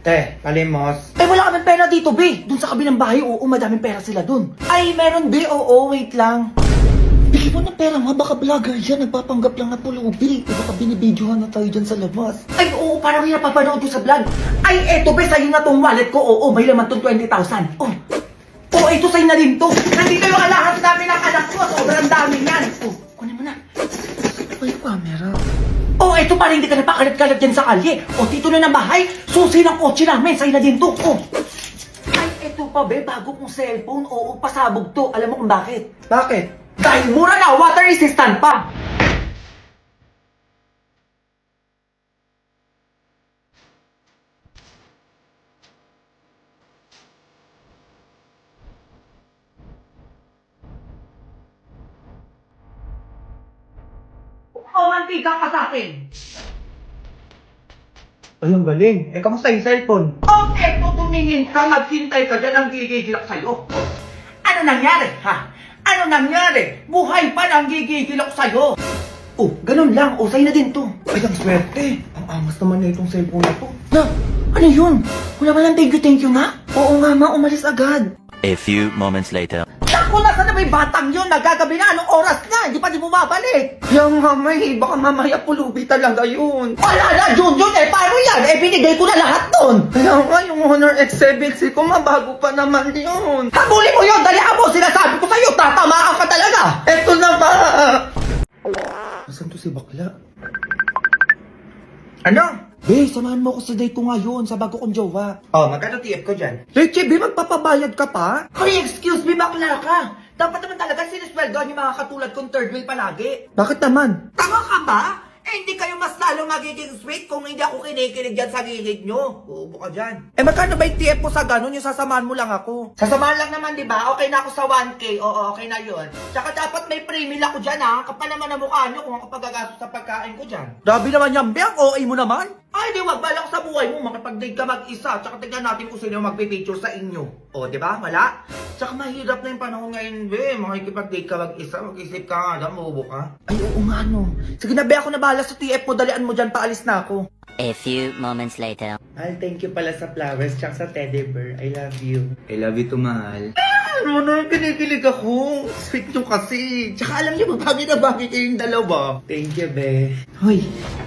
Te, palimos. Eh, wala kaming pera dito, be. Dun sa kabilang bahay, oo, madaming pera sila dun. Ay, meron, be. Oo, wait lang. Bigyan mo ng pera, ma. Baka vlogger yan. Nagpapanggap lang na pulubi. Baka binibidyohan na tayo dyan sa labas. Ay, oo, parang yung napapanood ko sa vlog. Ay, eto, be, sa'yo na tong wallet ko. Oo, may laman tong 20,000. Oh. Oh, ito sa'yo na rin to. Nandito yung alahas namin ng anak ko. Sobrang dami yan. Oh, kunin mo na. Ay, camera. Oh, ito pa rin, hindi ka napakalat-kalat dyan sa kalye. O, dito na ng bahay, susi ng kotse namin, sa'yo na din to. Oh. Ay, ito pa be, bago kong cellphone. Oo, pasabog to. Alam mo kung bakit? Bakit? Dahil mura na, water resistant pa. O, mantika ka sa akin. Ay, ang galing. Eh, kamusta yung cellphone? Oh, eto, tumingin ka, maghintay ka dyan ang gigigilak sa'yo. Ano nangyari, ha? Ano nangyari? Buhay pa nang gigigilak sa'yo. Oh, ganun lang. O, sa'yo na din to. Ay, ang swerte. Ang angas naman na itong cellphone na to. Na, ano yun? Wala ba lang thank you nga? Oo nga, ma, umalis agad. A few moments later. Naku, nasa na ba yung batang yun? Nagagabi na, anong oras na? Hindi pa di bumabalik. Kaya nga, may. Baka mamaya pulubi talaga yun. Wala na, Jun, eh, paano yan? Eh, binigay ko na lahat nun. Kaya nga, yung Honor X7C ko, mabago pa naman yun. Habulin mo yun, dali mo, sinasabi ko sa'yo, tatamaan ka talaga. Eto na ba? Nasaan to si bakla? Ano? Be, samahan mo ako sa date ko ngayon, sa bago kong jowa. Oh, magkano TF ko dyan? Leche, be, magpapabayad ka pa? Hoy, excuse me, bakla ka. Dapat naman talaga sinisweldoan yung mga katulad kong third wheel palagi. Bakit naman? Tama ka ba? Eh, hindi kayo mas lalo magiging sweet kung hindi ako kinikilig dyan sa gilid nyo. Uubo ka dyan. Eh, magkano ba yung TF mo sa ganun? Yung sasamahan mo lang ako. Sasamahan lang naman, di ba? Okay na ako sa 1K. Oo, okay na yun. Tsaka dapat may pre-meal ako dyan, ha? Kapal naman ang mukha nyo kung ako pagagastos sa pagkain ko dyan. Grabe naman yan, Be. Ang OA mo naman. Ay, di wag balak sa buhay mo. Makipag-date ka mag-isa. Tsaka tignan natin kung sino yung magpipicture sa inyo. O, di ba? Wala? Tsaka mahirap na yung panahon ngayon, Be. Makikipag-date ka mag-isa. Mag-isip ka nga, mabubo ka. Ay, oo nga, no. Sige na, Be. Ako na bahala sa TF mo. Dalian mo dyan. Paalis na ako. A few moments later. Mahal, thank you pala sa flowers tsaka sa teddy bear. I love you. I love you too, mahal. Ano na, kinikilig ako. Sweet nyo kasi. Tsaka alam niyo, bagay na bagay kayong dalawa. Thank you, Be. Hoy,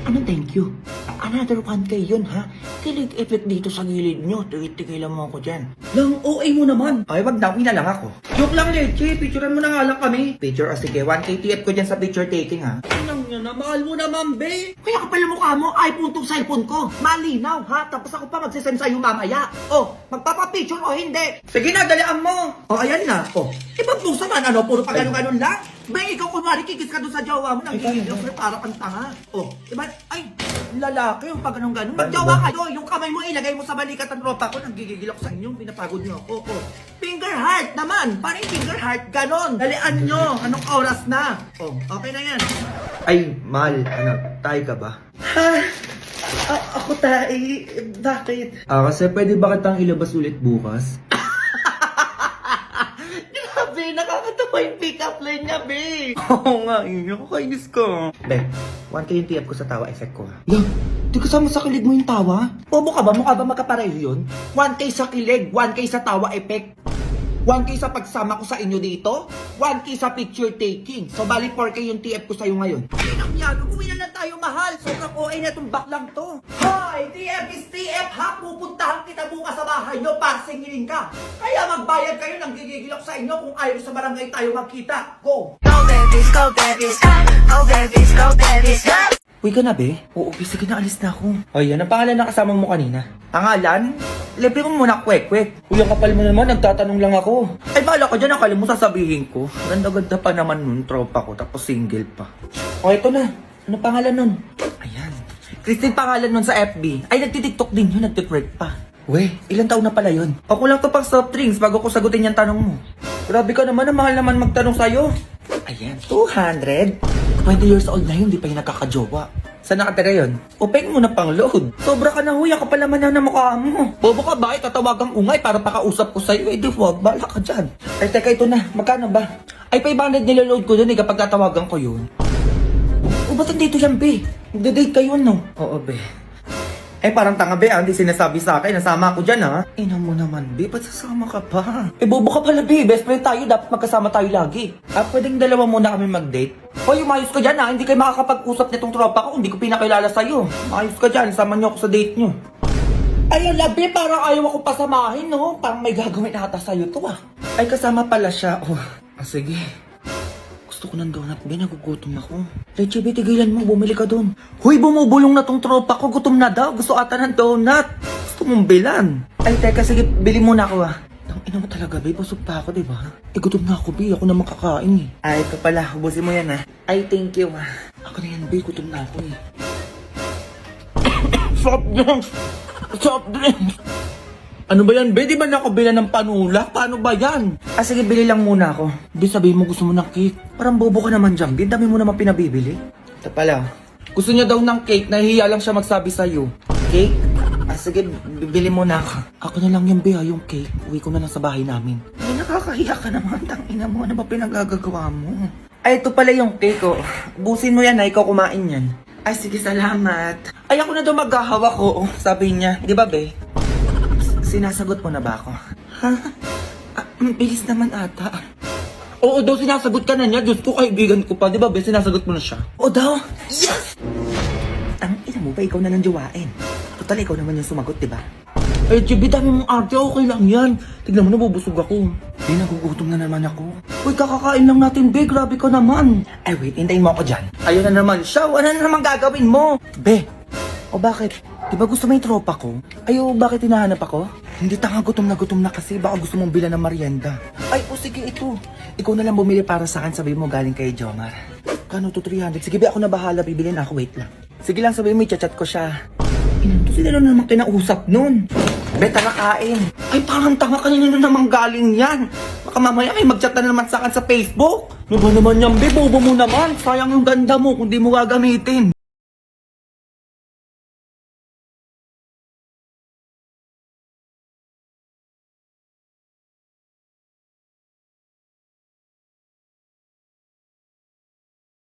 anong thank you? Another 1K yun, ha? Kilig effect dito sa gilid nyo. Tigil-tigilan mo ako dyan. Lang OA mo naman. Ay, wag na. Uwi na lang ako. Joke lang, Leche. Picturean mo na nga lang kami. Picture, o sige. 1K TF ko dyan sa picture taking, ha? Anong yun na? Mahal mo naman, Be. Kaya kapal mukha mo, iPhone tong cellphone ko. Malinaw, ha? Tapos ako pa magsisend sa'yo mamaya. Oh, magpapapicture o hindi. Sige na, dalian mo. O, ayan na. O, ibang puso man, ano? Puro pa ganun-ganun lang. Bay, ikaw kunwari, kikis ka doon sa jowa mo. Nang gigil sir, para kang tanga. O, diba? Ay, lalaki yung pag ganun-ganun. Magjowa kayo, yung kamay mo ilagay mo sa balikat ng tropa ko. Nanggigigil ako sa inyo, pinapagod nyo ako. O, finger heart naman. Parang finger heart, ganon. Dalian nyo. Anong oras na? O, okay na yan. Ay, mahal. Ano, tayo ka ba? Ha? Ako tayo. Bakit? Kasi pwede ba kitang ilabas ulit bukas? Grabe, nakakatawa yung pick-up line niya, be. Oo nga, nakakainis ka. Be, 1K yung TF ko sa tawa effect ko, ha? Lang, di kasama sa kilig mo yung tawa? Bobo ka ba? Mukha ba magkapareho yun? 1K sa kilig, 1K sa tawa effect. 1K sa pagsama ko sa inyo dito, 1K sa picture taking. So, bali 4K yung TF ko sa'yo ngayon. Ay, nangyari, umuwi na lang tayo, mahal. Sobrang OA na itong baklang to. Hoy, TF is TF, ha? Pupuntahan kita bukas sa bahay nyo para singilin ka. Kaya magbayad kayo ng gigigil ako sa inyo kung ayaw sa barangay tayo magkita. Go! Go babies, go babies, go babies, go babies, go. Uy ka na, be? Oo, be, sige na, alis na ako. Ay, yan ang pangalan na kasama mo kanina. Pangalan? Libre mo muna, kwek-kwek. Uy, ang kapal mo naman, nagtatanong lang ako. Ay, bahala ka dyan, akala mo sasabihin ko. Ganda-ganda pa naman nun, tropa ko, tapos single pa. O, ito na. Ano pangalan nun? Ayan. Christine pangalan nun sa FB. Ay, nagtitiktok din yun, nagtitwerk pa. Uy, ilang taon na pala yun? Ako lang to pang soft drinks bago ko sagutin yung tanong mo. Grabe ka naman, ang mahal naman magtanong sa'yo. Ayan, 200? 20 years old na yun, di pa yung nagkakajowa. Saan nakatira yun? Upeng mo na pang load. Sobra ka na, huya ka pala man na mukha mo. Bobo ka ba? Tatawagang ungay para pakausap ko sa'yo. Eh di wag, bala ka dyan. Ay teka, ito na. Magkano ba? Ay 500 niloload ko dun eh kapag tatawagan ko yun. O ba't dito yan, be? Nagda-date kayo, no? Oo, be. parang tanga be, hindi sinasabi sa akin. Nasama ako dyan ha. Ina mo naman be, ba't sasama ka pa? Bobo ka pala be, best friend tayo, dapat magkasama tayo lagi. Pwedeng dalawa muna kami mag-date? Hoy, umayos ka dyan ha, hindi kayo makakapag-usap nitong tropa ko, hindi ko pinakilala sa'yo. Umayos ka dyan, sama niyo ako sa date niyo. Ay, labi, parang ayaw ako pasamahin, no? Parang may gagawin ata sa'yo to, ah. Ay, kasama pala siya. Sige. Gusto ko ng donut, be. Nagugutom ako. Leche, be, tigilan mo. Bumili ka dun. Huy, bumubulong na tong tropa ko. Gutom na daw. Gusto ata ng donut. Gusto mong bilan. Ay, teka, sige. Bili muna ako, ah. Ina mo talaga, be. Busog pa ako, diba? Gutom na ako, be. Ako na makakain, eh. Ay, ito pala. Ubusin mo yan, ah. Ay, thank you, ah. Ako na yan, be. Gutom na ako, eh. Soft drinks! Soft drinks! Ano ba yan, be? Di ba nakabila ng panula? Paano ba yan? Sige, bili lang muna ako. Be, sabihin mo gusto mo ng cake. Parang bobo ka naman dyan, be. Dami mo naman pinabibili. Ito pala. Gusto niya daw ng cake. Nahihiya lang siya magsabi sa'yo. Cake? Sige, bili muna ako. Ako na lang yung be, yung cake. Uwi ko na lang sa bahay namin. Ay, nakakahiya ka naman. Tangina mo. Ano ba pinagagagawa mo? Ay, ito pala yung cake, oh. Busin mo yan, na ikaw kumain yan. Ay, sige, salamat. Ay, ako na daw maghahawak ko. Sabi niya, di ba, be? Sinasagot mo na ba ako? Ha? Bilis naman ata. Oo daw, sinasagot ka na niya. Diyos ko, kaibigan ko pa. Di ba, be? Sinasagot mo na siya. Oo daw. Yes! Ang ina mo ba, ikaw na lang jowain. Total, ikaw naman yung sumagot, di ba? Ay, Chibi, dami mong arte. Okay lang yan. Tignan mo, nabubusog ako. Be, nagugutom na naman ako. Uy, kakakain lang natin, be. Grabe ka naman. Ay, wait. Hintayin mo ako dyan. Ayun na naman siya. Ano na naman gagawin mo? Be. O bakit? Di ba gusto mo yung tropa ko? Ay, bakit hinahanap ako? Hindi, tanga, gutom na kasi. Baka gusto mong bilan ng merienda. Ay, sige, ito. Ikaw na lang bumili para sa akin. Sabi mo galing kay Jomar. Kano to, 300? Sige, be, ako na bahala. Bibilin ako. Wait lang. Sige lang, sabi mo, i-chat ko siya. Ito sila na naman kinausap nun. Be, tara kain. Ay, parang tanga, kanina na naman galing yan. Baka mamaya ay mag-chat na naman sa akin sa Facebook. Ano ba naman yan, be? Bobo mo naman. Sayang yung ganda mo kung di mo gagamitin.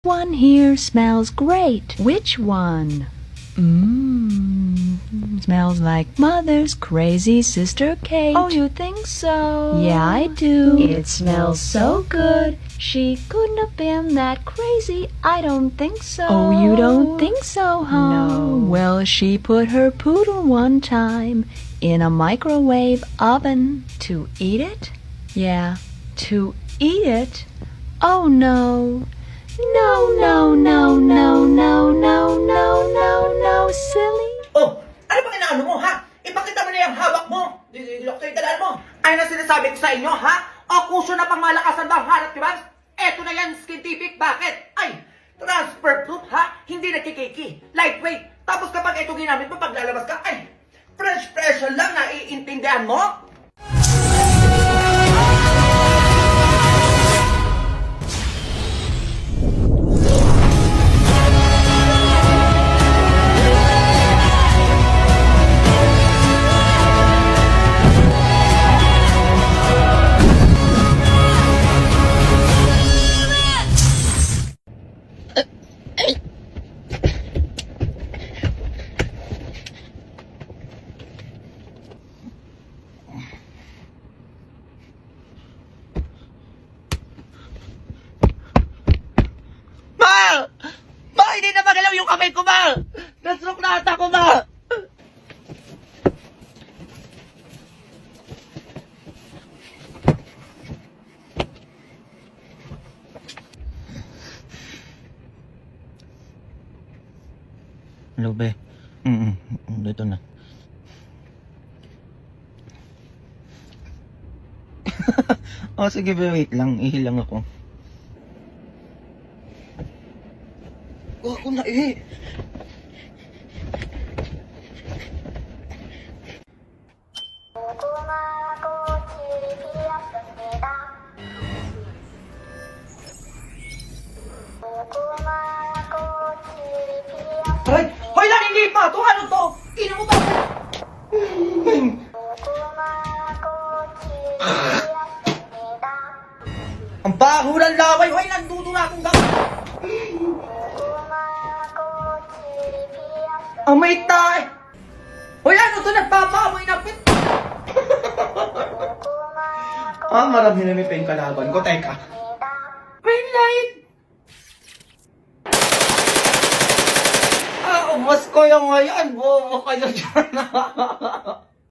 One here smells great. Which one? Smells like Mother's crazy sister Kate. Oh, you think so? Yeah, I do. It smells so good. She couldn't have been that crazy. I don't think so. Oh, you don't think so, huh? No. Well, she put her poodle one time in a microwave oven to eat it. Yeah, to eat it. Oh, no. No, no, no, no, no, no, no, no, no, silly. Oh, ano bang inaano mo, ha? Ipakita mo na yung hawak mo. Dilok sa'yo dalaan mo. Ay na sinasabi ko sa inyo, ha? O kusyo na pang malakasan daw, harap, diba? Eto na yan, scientific. Bakit? Ay, transfer proof, ha? Hindi nagkikiki. Lightweight. Tapos kapag ito ginamit mo, paglalabas ka, ay, fresh lang, naiintindihan mo? Hindi na magalaw yung kamay ko, ma! Nastroke na ata ko, ma! Hello, be. Dito na. Sige, be. Wait lang. Ihilang ako. Ako na eh. Ay! Hoy lang, hindi pa! Ito ano to? Ino mo ba? Ang baho ng laway! Hoy, nandudo na akong gamit! Amay tayo! Ah, marami na may pen kalaban ko. Teka. Pen light! Ah, ubos ko yung ngayon. Bobo kayo dyan.